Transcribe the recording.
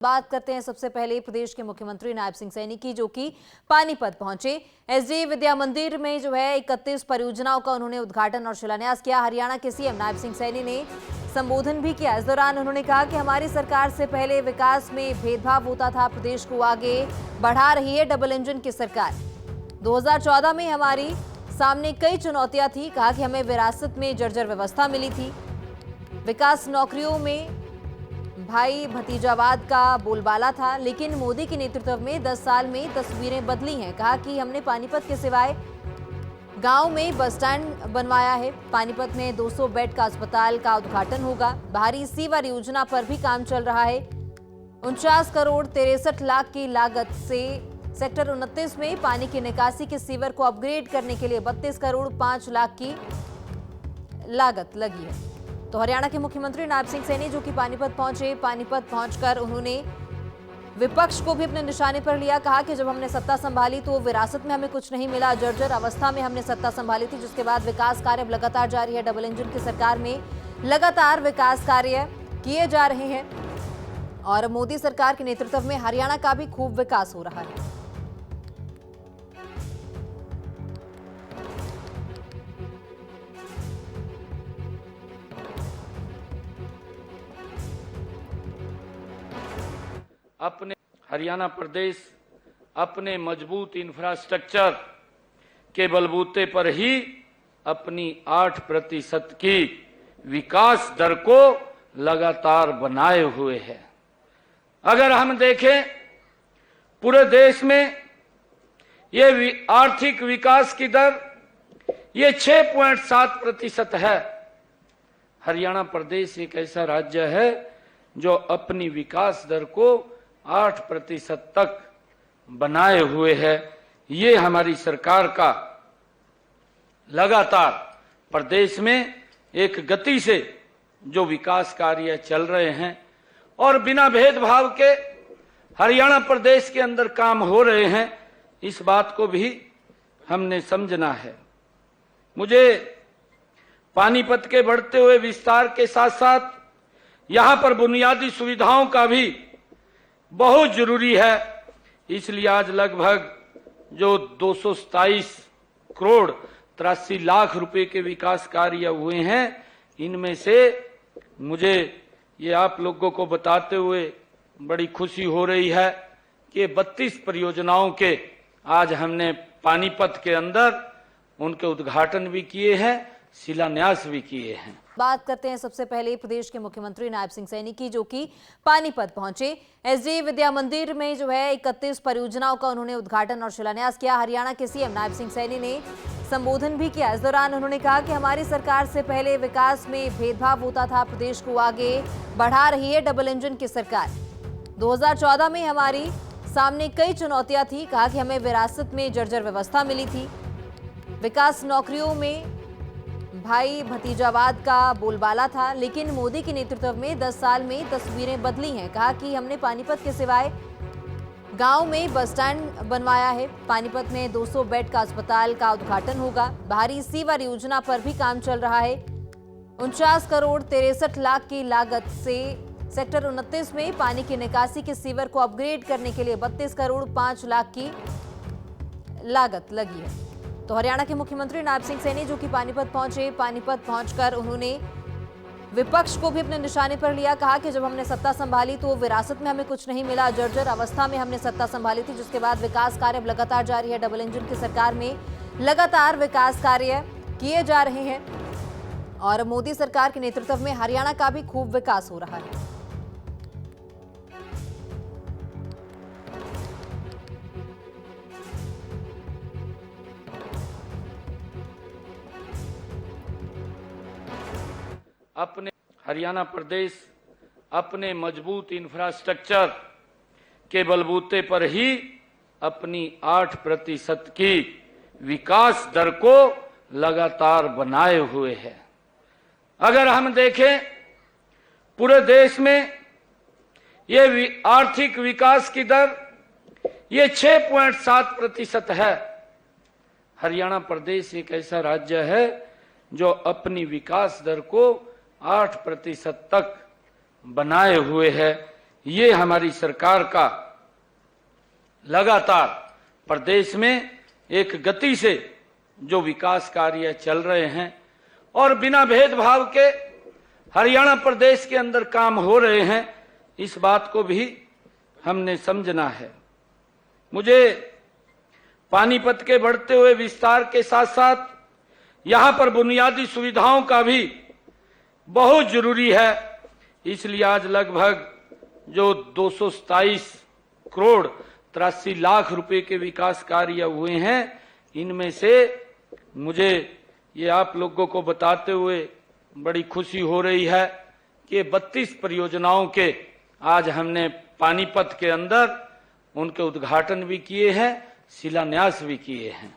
बात करते हैं सबसे पहले प्रदेश के मुख्यमंत्री नायब सिंह सैनी की, जो कि पानीपत पहुंचे। एसडी विद्या मंदिर में जो है 31 परियोजनाओं का उन्होंने उद्घाटन और शिलान्यास किया। हरियाणा के सीएम नायब सिंह सैनी ने संबोधन भी किया। इस दौरान उन्होंने कहा कि हमारी सरकार से पहले विकास में भेदभाव होता था, प्रदेश को आगे बढ़ा रही है डबल इंजन की सरकार। 2014 में हमारी सामने कई चुनौतियां थी। कहा कि हमें विरासत में जर्जर व्यवस्था मिली थी। विकास नौकरियों में भाई भतीजावाद का बोलबाला था, लेकिन मोदी के नेतृत्व में 10 साल में तस्वीरें बदली हैं। कहा कि हमने पानीपत के सिवाय गांव में बस स्टैंड बनवाया है। पानीपत में 200 बेड का अस्पताल का उद्घाटन होगा। भारी सीवर योजना पर भी काम चल रहा है। 49 करोड़ 63 लाख की लागत से सेक्टर 29 में पानी की निकासी के सीवर को अपग्रेड करने के लिए 32 करोड़ 5 लाख की लागत लगी है। तो हरियाणा के मुख्यमंत्री नायब सिंह सैनी जो कि पानीपत पहुंचे, पानीपत पहुंचकर उन्होंने विपक्ष को भी अपने निशाने पर लिया। कहा कि जब हमने सत्ता संभाली तो विरासत में हमें कुछ नहीं मिला, जर्जर अवस्था में हमने सत्ता संभाली थी, जिसके बाद विकास कार्य अब लगातार जारी है। डबल इंजन की सरकार में लगातार विकास कार्य किए जा रहे हैं और मोदी सरकार के नेतृत्व में हरियाणा का भी खूब विकास हो रहा है। अपने हरियाणा प्रदेश अपने मजबूत इंफ्रास्ट्रक्चर के बलबूते पर ही अपनी 8% की विकास दर को लगातार बनाए हुए है। अगर हम देखें पूरे देश में ये आर्थिक विकास की दर ये 6.7% है। हरियाणा प्रदेश एक ऐसा राज्य है जो अपनी विकास दर को 8% तक बनाए हुए है। ये हमारी सरकार का लगातार प्रदेश में एक गति से जो विकास कार्य चल रहे हैं और बिना भेदभाव के हरियाणा प्रदेश के अंदर काम हो रहे हैं, इस बात को भी हमने समझना है। मुझे पानीपत के बढ़ते हुए विस्तार के साथ साथ यहां पर बुनियादी सुविधाओं का भी बहुत जरूरी है। इसलिए आज लगभग जो 227 करोड़ 83 लाख रुपए के विकास कार्य हुए हैं, इनमें से मुझे ये आप लोगों को बताते हुए बड़ी खुशी हो रही है कि 32 परियोजनाओं के आज हमने पानीपत के अंदर उनके उद्घाटन भी किए हैं, शिलान्यास भी किए हैं। बात करते हैं सबसे पहले प्रदेश के मुख्यमंत्री नायब सिंह सैनी की, जो कि पानीपत पहुंचे। एसडी विद्या मंदिर में जो है 31 परियोजनाओं का उन्होंने उद्घाटन और शिलान्यास किया। हरियाणा के सीएम नायब सिंह सैनी ने संबोधन भी किया। इस दौरान उन्होंने कहा कि हमारी सरकार से पहले विकास में भेदभाव होता था, प्रदेश को आगे बढ़ा रही है डबल इंजन की सरकार। 2014 में हमारी सामने कई चुनौतियां थी। कहा कि हमें विरासत में जर्जर व्यवस्था मिली थी। विकास नौकरियों में भाई भतीजावाद का बोलबाला था, लेकिन मोदी के नेतृत्व में 10 साल में तस्वीरें बदली हैं। कहा कि हमने पानीपत के सिवाय गांव में बस स्टैंड बनवाया है। पानीपत में 200 बेड का अस्पताल का उद्घाटन होगा। भारी सीवर योजना पर भी काम चल रहा है। 49 करोड़ 63 लाख की लागत से सेक्टर 29 में पानी की निकासी के सीवर को अपग्रेड करने के लिए 32 करोड़ 5 लाख की लागत लगी है। तो हरियाणा के मुख्यमंत्री नायब सिंह सैनी जो कि पानीपत पहुंचे, पानीपत पहुंचकर उन्होंने विपक्ष को भी अपने निशाने पर लिया। कहा कि जब हमने सत्ता संभाली तो विरासत में हमें कुछ नहीं मिला, जर्जर अवस्था में हमने सत्ता संभाली थी, जिसके बाद विकास कार्य अब लगातार जारी है। डबल इंजन की सरकार में लगातार विकास कार्य किए जा रहे हैं और मोदी सरकार के नेतृत्व में हरियाणा का भी खूब विकास हो रहा है। अपने हरियाणा प्रदेश अपने मजबूत इंफ्रास्ट्रक्चर के बलबूते पर ही अपनी 8% की विकास दर को लगातार बनाए हुए है। अगर हम देखें पूरे देश में ये आर्थिक विकास की दर ये 6.7% है। हरियाणा प्रदेश एक ऐसा राज्य है जो अपनी विकास दर को 8% तक बनाए हुए है। ये हमारी सरकार का लगातार प्रदेश में एक गति से जो विकास कार्य चल रहे हैं और बिना भेदभाव के हरियाणा प्रदेश के अंदर काम हो रहे हैं, इस बात को भी हमने समझना है। मुझे पानीपत के बढ़ते हुए विस्तार के साथ साथ यहां पर बुनियादी सुविधाओं का भी बहुत जरूरी है, इसलिए आज लगभग जो 227 करोड़ 83 लाख रुपए के विकास कार्य हुए हैं, इनमें से मुझे ये आप लोगों को बताते हुए बड़ी खुशी हो रही है कि 32 परियोजनाओं के आज हमने पानीपत के अंदर उनके उद्घाटन भी किए हैं, शिलान्यास भी किए हैं।